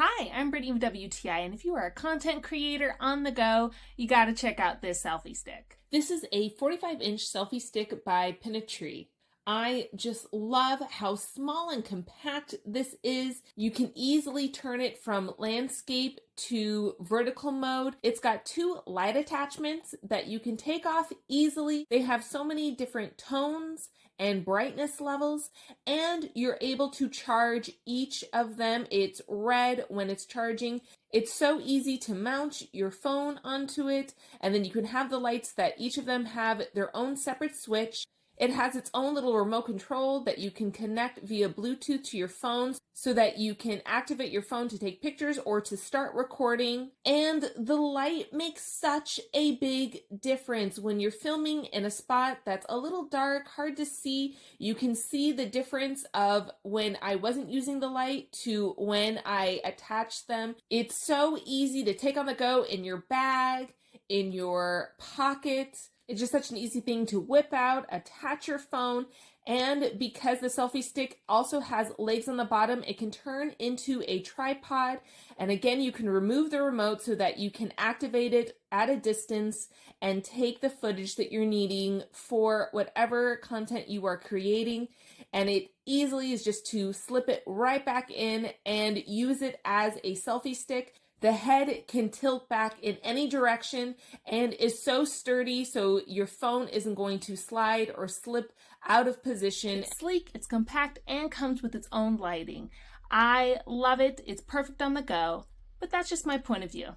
Hi, I'm Brittany with WTI, and if you are a content creator on the go, you gotta check out this selfie stick. This is a 45-inch selfie stick by Pnitri. I just love how small and compact this is. You can easily turn it from landscape to vertical mode. It's got two light attachments that you can take off easily. They have so many different tones and brightness levels, and you're able to charge each of them. It's red when it's charging. It's so easy to mount your phone onto it, and then you can have the lights that each of them have their own separate switch. It has its own little remote control that you can connect via Bluetooth to your phones so that you can activate your phone to take pictures or to start recording. And the light makes such a big difference when you're filming in a spot that's a little dark, hard to see. You can see the difference of when I wasn't using the light to when I attached them. It's so easy to take on the go in your bag, in your pocket. It's just such an easy thing to whip out, attach your phone, and because the selfie stick also has legs on the bottom, it can turn into a tripod. And again, you can remove the remote so that you can activate it at a distance and take the footage that you're needing for whatever content you are creating. And it easily is just to slip it right back in and use it as a selfie stick. The head can tilt back in any direction and is so sturdy so your phone isn't going to slide or slip out of position. It's sleek, it's compact, and comes with its own lighting. I love it. It's perfect on the go, but that's just my point of view.